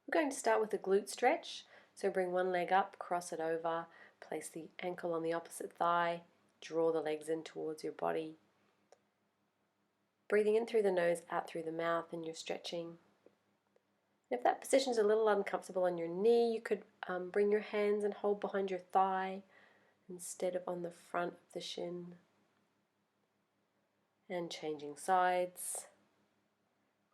We're going to start with a glute stretch. So bring one leg up, cross it over, place the ankle on the opposite thigh, draw the legs in towards your body. Breathing in through the nose, out through the mouth, and you're stretching. If that position is a little uncomfortable on your knee, you could bring your hands and hold behind your thigh instead of on the front of the shin. And changing sides.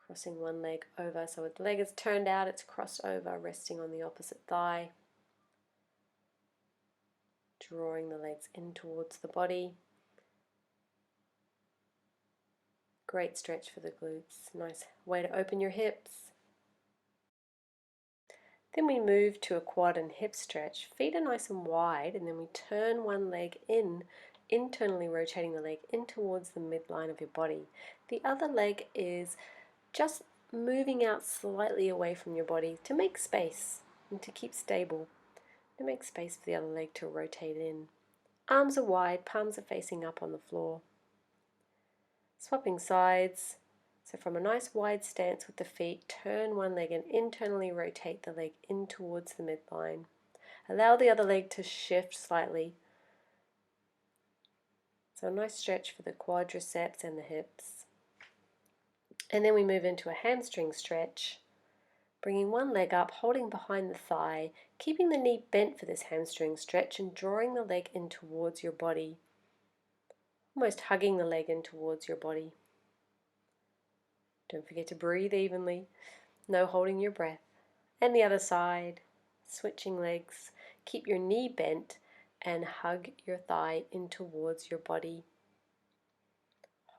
Crossing one leg over, so the leg is turned out, it's crossed over, resting on the opposite thigh. Drawing the legs in towards the body. Great stretch for the glutes. Nice way to open your hips. Then we move to a quad and hip stretch. Feet are nice and wide, and then we turn one leg in, internally rotating the leg in towards the midline of your body. The other leg is just moving out slightly away from your body to make space and to keep stable, to make space for the other leg to rotate in. Arms are wide, palms are facing up on the floor. Swapping sides. So from a nice wide stance with the feet, turn one leg and internally rotate the leg in towards the midline. Allow the other leg to shift slightly. So a nice stretch for the quadriceps and the hips. And then we move into a hamstring stretch, bringing one leg up, holding behind the thigh, keeping the knee bent for this hamstring stretch and drawing the leg in towards your body, almost hugging the leg in towards your body. Don't forget to breathe evenly, no holding your breath. And the other side, switching legs, keep your knee bent and hug your thigh in towards your body.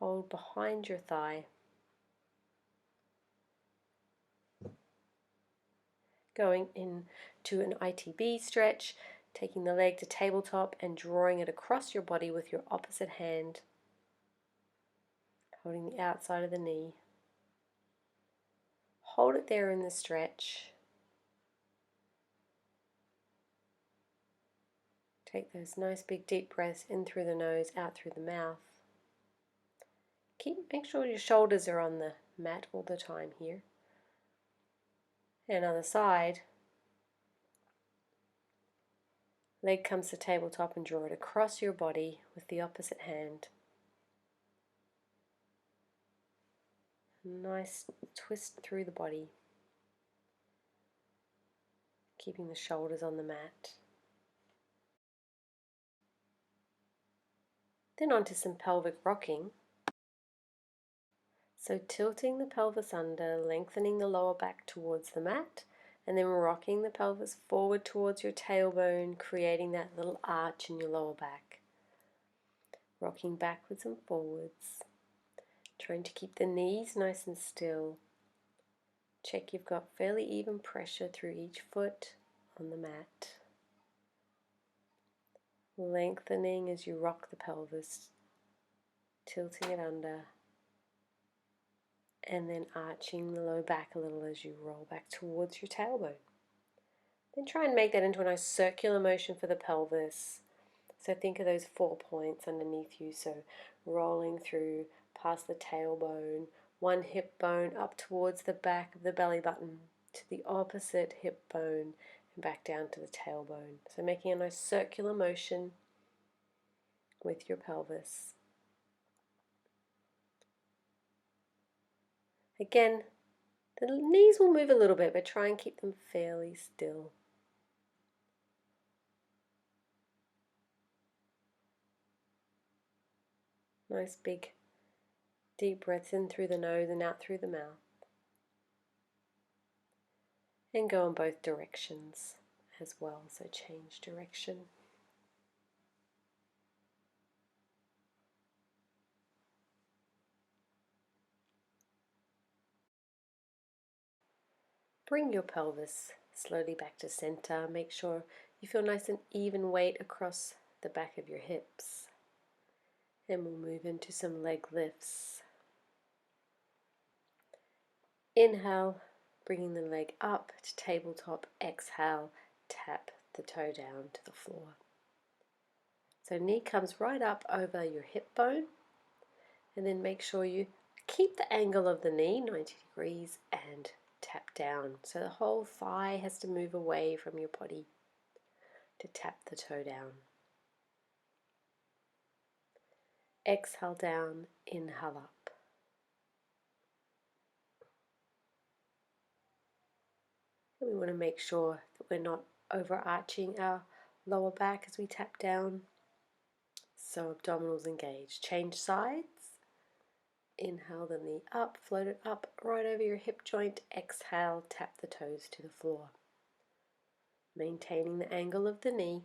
Hold behind your thigh. Going into an Itb stretch, taking the leg to tabletop and drawing it across your body with your opposite hand, holding the outside of the knee. Hold it there in the stretch. Take those nice big deep breaths in through the nose, out through the mouth. Make sure your shoulders are on the mat all the time here. And other side. Leg comes to tabletop and draw it across your body with the opposite hand. Nice twist through the body, keeping the shoulders on the mat. Then onto some pelvic rocking. So tilting the pelvis under, lengthening the lower back towards the mat, and then rocking the pelvis forward towards your tailbone, creating that little arch in your lower back. Rocking backwards and forwards. Trying to keep the knees nice and still. Check you've got fairly even pressure through each foot on the mat. Lengthening as you rock the pelvis, tilting it under, and then arching the low back a little as you roll back towards your tailbone. Then try and make that into a nice circular motion for the pelvis. So think of those 4 points underneath you, so rolling through past the tailbone, one hip bone up towards the back of the belly button, to the opposite hip bone, and back down to the tailbone. So making a nice circular motion with your pelvis. Again, the knees will move a little bit, but try and keep them fairly still. Nice big deep breaths in through the nose and out through the mouth. And go in both directions as well, so change direction. Bring your pelvis slowly back to center. Make sure you feel nice and even weight across the back of your hips. And we'll move into some leg lifts. Inhale, bringing the leg up to tabletop. Exhale, tap the toe down to the floor. So knee comes right up over your hip bone, and then make sure you keep the angle of the knee 90 degrees and tap down. So the whole thigh has to move away from your body to tap the toe down. Exhale down, inhale up. And we want to make sure that we're not overarching our lower back as we tap down. So abdominals engaged. Change sides. Inhale the knee up, float it up right over your hip joint. Exhale, tap the toes to the floor. Maintaining the angle of the knee.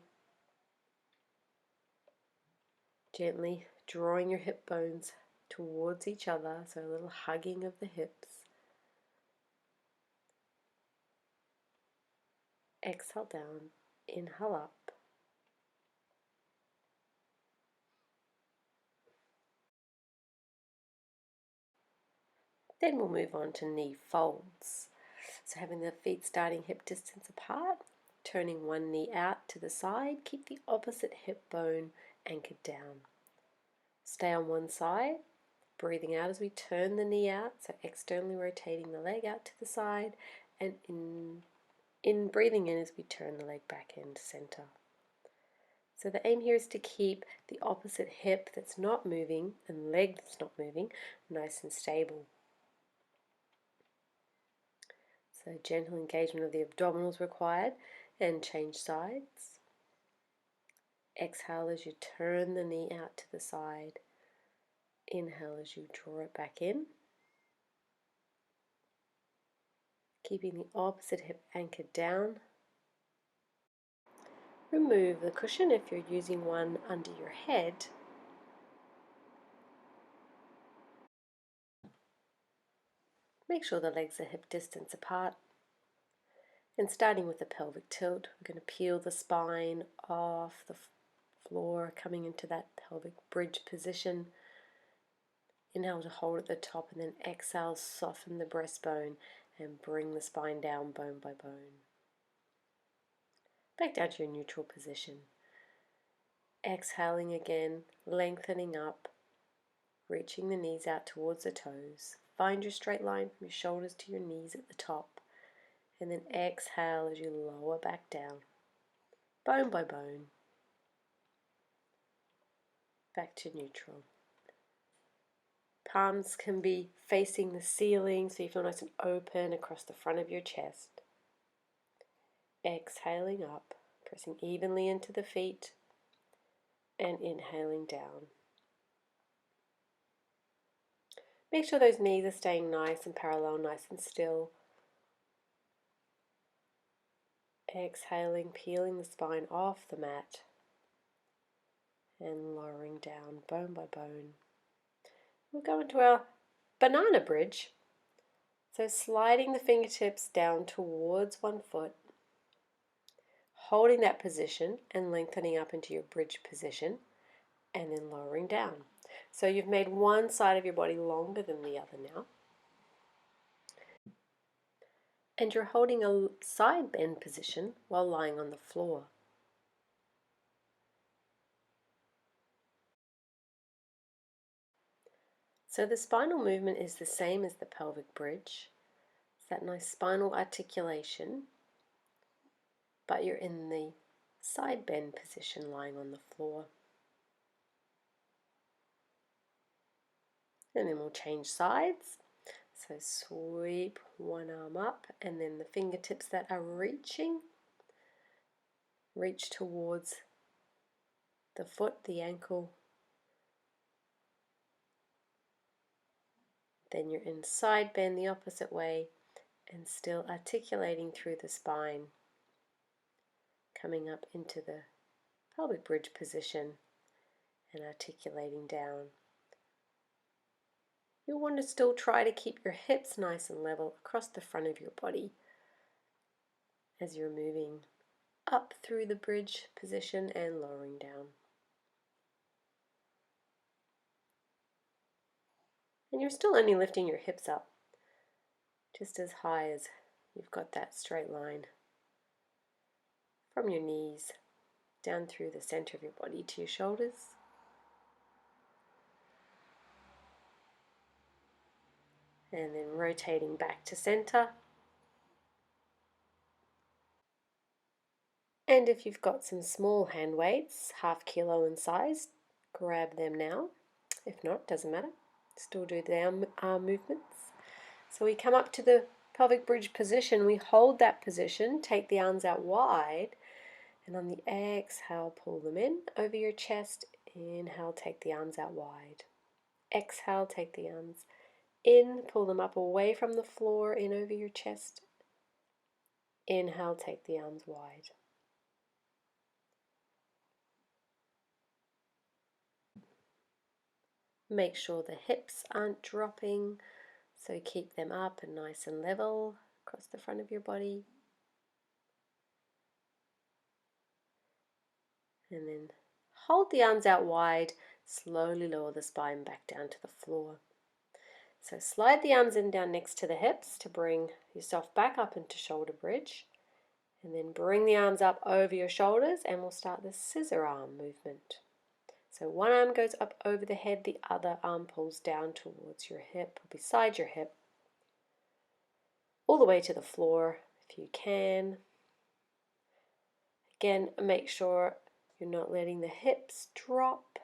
Gently drawing your hip bones towards each other, so a little hugging of the hips. Exhale down, inhale up. Then we'll move on to knee folds. So having the feet starting hip distance apart, turning one knee out to the side, keep the opposite hip bone anchored down. Stay on one side, breathing out as we turn the knee out, so externally rotating the leg out to the side, and breathing in as we turn the leg back into center. So the aim here is to keep the opposite hip that's not moving and leg that's not moving nice and stable. So gentle engagement of the abdominals required, and change sides. Exhale as you turn the knee out to the side. Inhale as you draw it back in. Keeping the opposite hip anchored down. Remove the cushion if you're using one under your head. Make sure the legs are hip distance apart. And starting with the pelvic tilt, we're going to peel the spine off the floor, coming into that pelvic bridge position. Inhale to hold at the top, and then exhale, soften the breastbone and bring the spine down bone by bone. Back down to your neutral position. Exhaling again, lengthening up, reaching the knees out towards the toes. Find your straight line from your shoulders to your knees at the top. And then exhale as you lower back down, bone by bone. Back to neutral. Palms can be facing the ceiling, so you feel nice and open across the front of your chest. Exhaling up, pressing evenly into the feet, and inhaling down. Make sure those knees are staying nice and parallel, nice and still. Exhaling, peeling the spine off the mat, and lowering down bone by bone. We'll go into our banana bridge. So sliding the fingertips down towards one foot, holding that position and lengthening up into your bridge position, and then lowering down. So you've made one side of your body longer than the other now. And you're holding a side bend position while lying on the floor. So the spinal movement is the same as the pelvic bridge. It's that nice spinal articulation, but you're in the side bend position lying on the floor. And then we'll change sides. So sweep one arm up, and then the fingertips that are reaching, reach towards the foot, the ankle. Then you're in side bend the opposite way and still articulating through the spine, coming up into the pelvic bridge position and articulating down. You'll want to still try to keep your hips nice and level across the front of your body as you're moving up through the bridge position and lowering down. And you're still only lifting your hips up just as high as you've got that straight line from your knees down through the center of your body to your shoulders. And then rotating back to center. And if you've got some small hand weights, 1/2 kilo in size, grab them now. If not, doesn't matter. Still do the arm movements. So we come up to the pelvic bridge position. We hold that position, take the arms out wide, and on the exhale, pull them in over your chest. Inhale, take the arms out wide. Exhale, take the arms in, pull them up away from the floor, in over your chest. Inhale, take the arms wide. Make sure the hips aren't dropping, so keep them up and nice and level across the front of your body. And then hold the arms out wide, slowly lower the spine back down to the floor. So slide the arms in down next to the hips to bring yourself back up into shoulder bridge. And then bring the arms up over your shoulders and we'll start the scissor arm movement. So one arm goes up over the head, the other arm pulls down towards your hip, or beside your hip, all the way to the floor if you can. Again, make sure you're not letting the hips drop.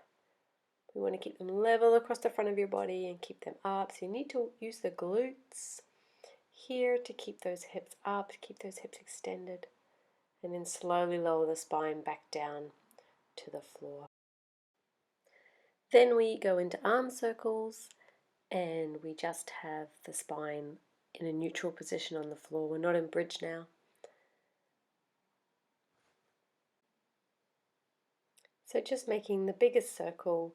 We want to keep them level across the front of your body and keep them up. So you need to use the glutes here to keep those hips up, to keep those hips extended. And then slowly lower the spine back down to the floor. Then we go into arm circles and we just have the spine in a neutral position on the floor. We're not in bridge now. So just making the biggest circle,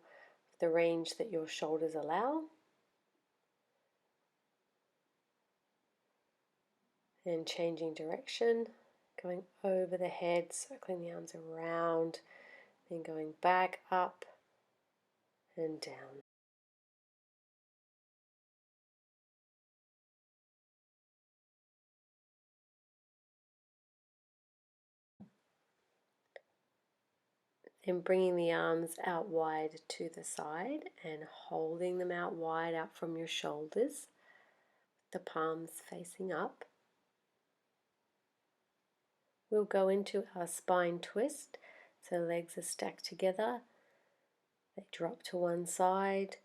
the range that your shoulders allow. And changing direction, going over the head, circling the arms around, then going back up and down. Then bringing the arms out wide to the side and holding them out wide out from your shoulders, the palms facing up. We'll go into our spine twist, so legs are stacked together, they drop to one side,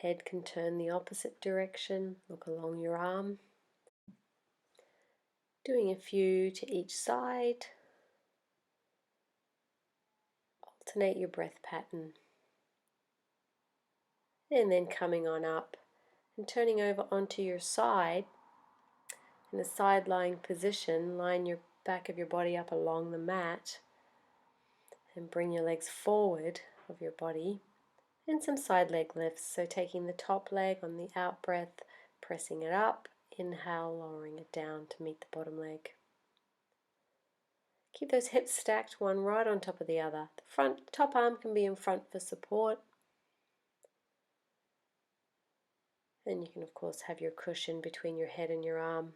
head can turn the opposite direction, look along your arm. Doing a few to each side. Alternate your breath pattern. And then coming on up and turning over onto your side. In a side lying position, line your back of your body up along the mat and bring your legs forward of your body. And some side leg lifts, so taking the top leg on the out breath, pressing it up, inhale, lowering it down to meet the bottom leg. Keep those hips stacked, one right on top of the other. The top arm can be in front for support. And you can of course have your cushion between your head and your arm.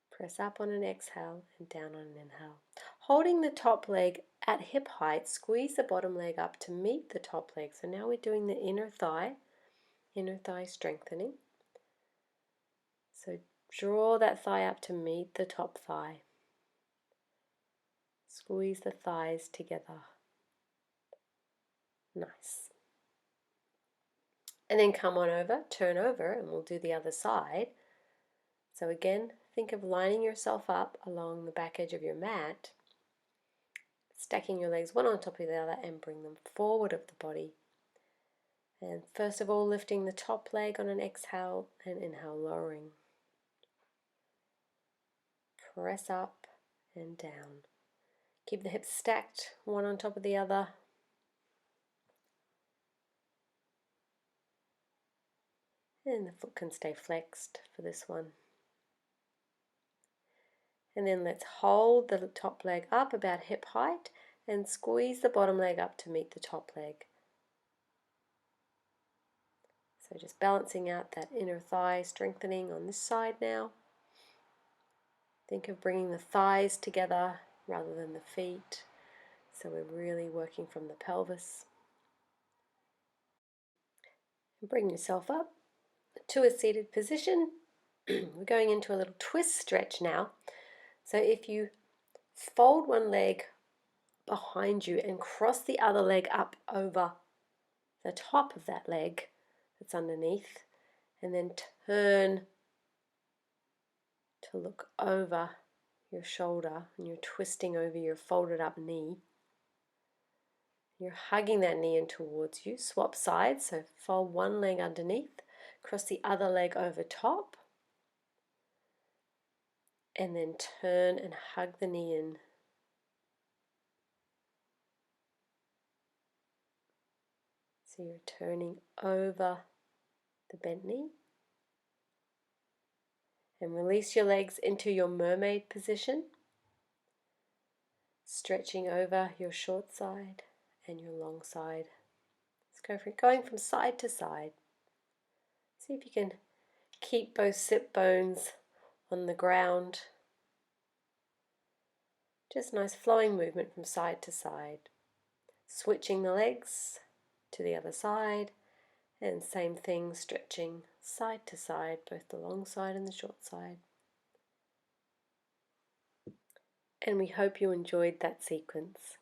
Press up on an exhale and down on an inhale. Holding the top leg at hip height, squeeze the bottom leg up to meet the top leg. So now we're doing the inner thigh strengthening. So draw that thigh up to meet the top thigh. Squeeze the thighs together. Nice. And then come on over, turn over, and we'll do the other side. So again, think of lining yourself up along the back edge of your mat, stacking your legs one on top of the other and bring them forward of the body. And first of all, lifting the top leg on an exhale and inhale, lowering. Press up and down. Keep the hips stacked, one on top of the other. And the foot can stay flexed for this one. And then let's hold the top leg up about hip height and squeeze the bottom leg up to meet the top leg. So just balancing out that inner thigh strengthening on this side now. Think of bringing the thighs together rather than the feet. So we're really working from the pelvis. And bring yourself up to a seated position. We're going into a little twist stretch now. So if you fold one leg behind you and cross the other leg up over the top of that leg that's underneath, and then turn to look over your shoulder, and you're twisting over your folded up knee. You're hugging that knee in towards you. Swap sides, so fold one leg underneath, cross the other leg over top, and then turn and hug the knee in. So you're turning over the bent knee. And release your legs into your mermaid position, stretching over your short side and your long side. Let's go for it, going from side to side. See if you can keep both sit bones on the ground. Just nice flowing movement from side to side. Switching the legs to the other side, and same thing, stretching side to side, both the long side and the short side. And we hope you enjoyed that sequence.